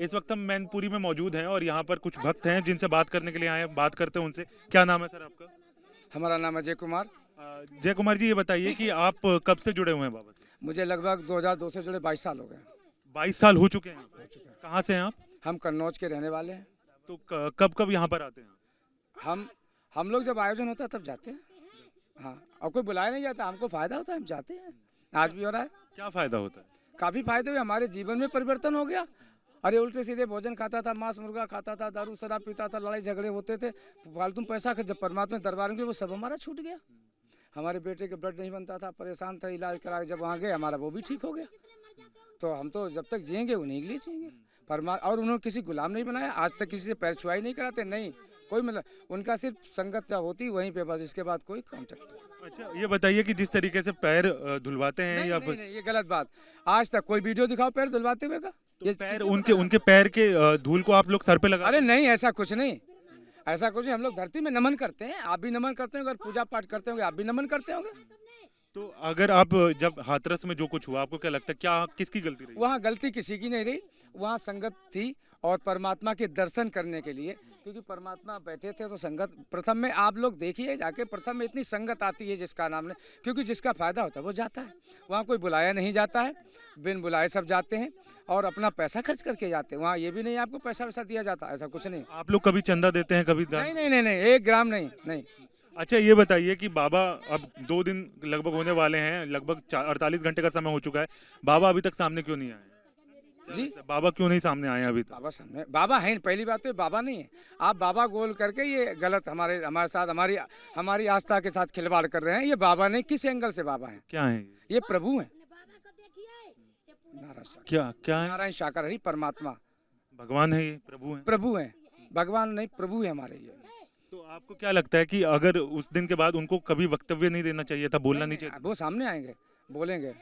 इस वक्त हम मैनपुरी में मौजूद हैं और यहाँ पर कुछ भक्त हैं जिनसे बात करने के लिए आए हैं। बात करते हैं उनसे। क्या नाम है सर आपका? हमारा नाम अजय कुमार। जय कुमार जी, ये बताइए कि आप कब से जुड़े हुए हैं बाबा से? मुझे लगभग 2002 से जुड़े 22 साल हो गए। 22 साल हो चुके हैं। कहाँ से हैं आप? हम कन्नौज के रहने वाले हैं। तो कब कब यहाँ पर आते हैं? हम लोग जब आयोजन होता है तब जाते हैं। हाँ, और कोई बुलाया नहीं जाता, हमको फायदा होता है, हम जाते हैं। आज भी हो रहा है। क्या फायदा होता है? काफ़ी फायदे हुए, हमारे जीवन में परिवर्तन हो गया। अरे उल्टे सीधे भोजन खाता था, मांस मुर्गा खाता था, दारू शराब पीता था, लड़ाई झगड़े होते थे, फालतू पैसा जब परमात्मा के दरबार में वो सब हमारा छूट गया। हमारे बेटे के ब्लड नहीं बनता था, परेशान था, इलाज करा, जब वहाँ गए हमारा वो भी ठीक हो गया। तो हम तो जब तक जिएंगे उन्हीं के लिए जिएंगे। और उन्होंने किसी गुलाम नहीं बनाया, आज तक किसी से पैर छुआई नहीं कराते, नहीं कोई मतलब, उनका सिर्फ संगत क्या होती वहीं पे बस, इसके बाद कोई कांटेक्ट। अच्छा, ये बताइए कि जिस तरीके से पैर धुलवाते हैं या नहीं, ये गलत बात। आज तक कोई वीडियो दिखाओ पैर धुलवाते हुए का? तो पैर उनके पैर के धूल को आप लोग सर पे लगा? अरे नहीं, ऐसा कुछ नहीं, ऐसा कुछ नहीं। हम लोग धरती में नमन करते हैं, आप भी नमन करते होंगे, अगर पूजा पाठ करते होंगे आप भी नमन करते होंगे। तो अगर आप जब हाथरस में जो कुछ हुआ, आपको क्या लगता है, क्या किसकी गलती रही? वहाँ गलती किसी की नहीं रही, वहाँ संगत थी और परमात्मा के दर्शन करने के लिए, क्योंकि परमात्मा बैठे थे तो संगत प्रथम में आप लोग देखिए जाके, प्रथम में इतनी संगत आती है जिसका नाम नहीं, क्योंकि जिसका फायदा होता है वो जाता है। वहाँ कोई बुलाया नहीं जाता है, बिन बुलाए सब जाते हैं और अपना पैसा खर्च करके जाते हैं। वहाँ ये भी नहीं आपको पैसा वैसा दिया जाता, ऐसा कुछ नहीं। आप लोग कभी चंदा देते हैं, कभी दान? नहीं नहीं नहीं नहीं, 1 ग्राम नहीं, नहीं। अच्छा, ये बताइए कि बाबा अब 2 दिन लगभग होने वाले हैं, लगभग 48 घंटे का समय हो चुका है, बाबा अभी तक सामने क्यों नहीं आए? जी, बाबा क्यों नहीं सामने आए अभी तक? बाबा सामने, बाबा है, पहली बात तो बाबा नहीं है। आप बाबा गोल करके ये गलत हमारे साथ, हमारी आस्था के साथ खिलवाड़ कर रहे हैं। ये बाबा नहीं, किस एंगल से बाबा है? क्या है ये प्रभु हैं। क्या है? नारायण शाकाहारी परमात्मा भगवान है, ये प्रभु है? प्रभु हैं, भगवान नहीं, प्रभु है हमारे ये। तो आपको क्या लगता है कि अगर उस दिन के बाद उनको कभी वक्तव्य नहीं देना चाहिए था, बोलना नहीं चाहिए था? वो सामने आएंगे, बोलेंगे,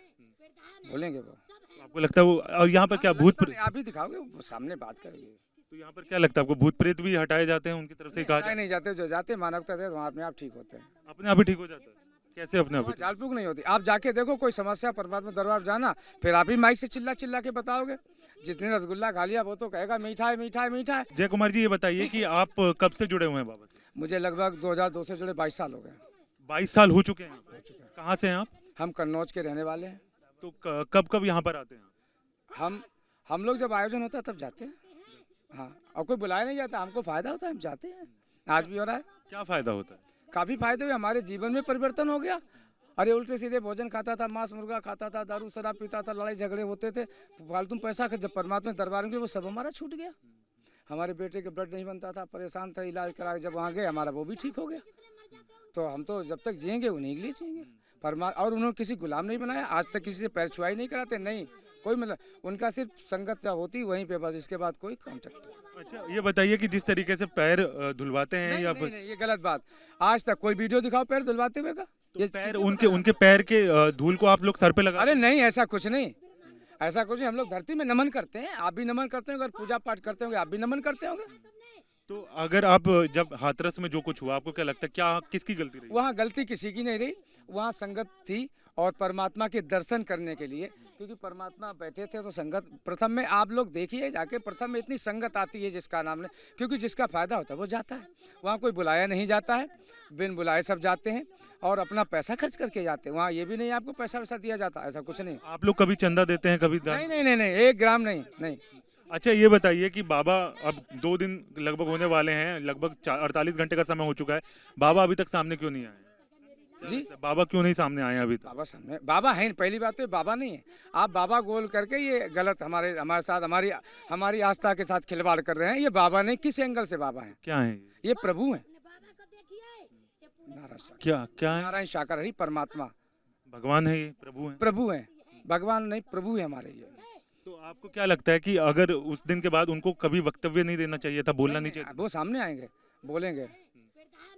बोलेंगे वो। आपको लगता है वो, और यहाँ पर क्या भूत प्रेत? आप ही दिखाओगे, वो सामने बात करेंगे। तो यहाँ पर क्या लगता है आपको, भूत प्रेत भी हटाए जाते हैं उनकी तरफ से? कहा नहीं जाते, जो जाते मानवता से वहाँ अपने आप ठीक होते हैं। अपने आप ही ठीक हो जाता है? कैसे अपने आप ही? झाड़ फूक नहीं होती। आप जाके देखो, कोई समस्या परमात्मा दरबार जाना, फिर आप ही माइक से चिल्ला चिल्ला के बताओगे। जिसने रसगुल्ला खा लिया वो तो कहेगा मीठा है, मीठा है, मीठा है। जय कुमार जी, ये बताइए कि आप कब से जुड़े हुए हैं बाबा से? मुझे लगभग 2002 से जुड़े 22 साल हो गए। 22 साल हो चुके हैं। कहाँ से हैं आप? हम कन्नौज के रहने वाले हैं। तो कब कब यहाँ पर आते हैं? हम लोग जब आयोजन होता है तब जाते हैं। हाँ, और कोई बुलाया नहीं जाता, हमको फायदा होता है, हम जाते हैं। आज भी हो रहा है। क्या फायदा होता है? काफ़ी फायदे हुए, हमारे जीवन में परिवर्तन हो गया। अरे उल्टे सीधे भोजन खाता था, मांस मुर्गा खाता था, दारू शराब पीता था, लड़ाई झगड़े होते थे, फालतू पैसा जब परमात्मा के दरबार में वो सब हमारा छूट गया। हमारे बेटे के ब्लड नहीं बनता था, परेशान था, इलाज करा, जब वहाँ गए हमारा वो भी ठीक हो गया। तो हम तो जब तक जिएंगे उन्हीं के लिए जिएंगे। और उन्होंने किसी गुलाम नहीं बनाया, आज तक किसी से पैर छुआई नहीं कराते, नहीं कोई मतलब, उनका सिर्फ संगत क्या होती वहीं पे बस, इसके बाद कोई कांटेक्ट। अच्छा, ये बताइए कि जिस तरीके से पैर धुलवाते हैं या नहीं, ये गलत बात। आज तक कोई वीडियो दिखाओ पैर धुलवाते हुए का? तो पैर उनके पैर के धूल को आप लोग सर पे लगा? अरे नहीं, ऐसा कुछ नहीं, ऐसा कुछ नहीं। हम लोग धरती में नमन करते हैं, आप भी नमन करते होंगे, अगर पूजा पाठ करते होंगे आप भी नमन करते होंगे। तो अगर आप जब हाथरस में जो कुछ हुआ, आपको क्या लगता है, क्या किसकी गलती रही? वहाँ गलती किसी की नहीं रही, वहाँ संगत थी और परमात्मा के दर्शन करने के लिए, क्योंकि परमात्मा बैठे थे तो संगत प्रथम में आप लोग देखिए जाके, प्रथम में इतनी संगत आती है जिसका नाम नहीं, क्योंकि जिसका फायदा होता है वो जाता है। वहाँ कोई बुलाया नहीं जाता है, बिन बुलाए सब जाते हैं और अपना पैसा खर्च करके जाते हैं। वहाँ ये भी नहीं आपको पैसा वैसा दिया जाता, ऐसा कुछ नहीं। आप लोग कभी चंदा देते हैं, कभी दान? नहीं नहीं नहीं नहीं, 1 ग्राम नहीं, नहीं। अच्छा, ये बताइए कि बाबा अब 2 दिन लगभग होने वाले हैं, लगभग 48 घंटे का समय हो चुका है, बाबा अभी तक सामने क्यों नहीं आए? जी, बाबा क्यों नहीं सामने आए अभी तक? बाबा सामने, बाबा है, पहली बात तो बाबा नहीं है। आप बाबा गोल करके ये गलत हमारे साथ, हमारी आस्था के साथ खिलवाड़ कर रहे हैं। ये बाबा नहीं, किस एंगल से बाबा है? क्या है ये प्रभु हैं। क्या है? नारायण शाकाहारी परमात्मा भगवान है, ये प्रभु है? प्रभु हैं, भगवान नहीं, प्रभु है हमारे ये। तो आपको क्या लगता है कि अगर उस दिन के बाद उनको कभी वक्तव्य नहीं देना चाहिए था, बोलना नहीं चाहिए था? वो सामने आएंगे, बोलेंगे,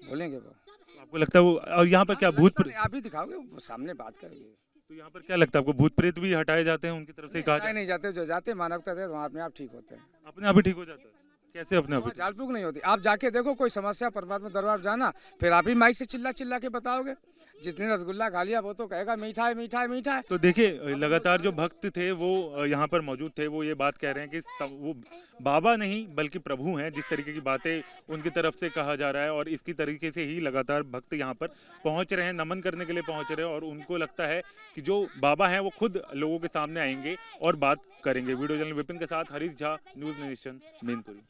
बोलेंगे वो। आपको लगता है वो, और यहाँ पर क्या भूत प्रेत? आप ही दिखाओगे, वो सामने बात करेंगे। तो यहाँ पर क्या लगता है आपको, भूत प्रेत भी हटाए जाते हैं उनकी तरफ से? कहा नहीं जाते, जो जाते मानवता से वहाँ अपने आप ठीक होते हैं। अपने आप ही ठीक हो जाता है? कैसे अपने आप ही? झाड़ फूक नहीं होती। आप जाके देखो, कोई समस्या परमात्मा दरबार जाना, फिर आप ही माइक से चिल्ला चिल्ला के बताओगे। जितने रसगुल्ला खा लिया वो तो कहेगा मीठा है मीठा है मीठा है। तो देखिए लगातार जो भक्त थे वो यहाँ पर मौजूद थे, वो ये बात कह रहे हैं कि वो बाबा नहीं बल्कि प्रभु हैं, जिस तरीके की बातें उनकी तरफ से कहा जा रहा है, और इसकी तरीके से ही लगातार भक्त यहाँ पर पहुँच रहे हैं, नमन करने के लिए पहुँच रहे हैं, और उनको लगता है कि जो बाबा हैं वो खुद लोगों के सामने आएंगे और बात करेंगे। वीडियो जर्नलिस्ट विपिन के साथ हरीश झा, न्यूज़ नेशन, मैनपुरी।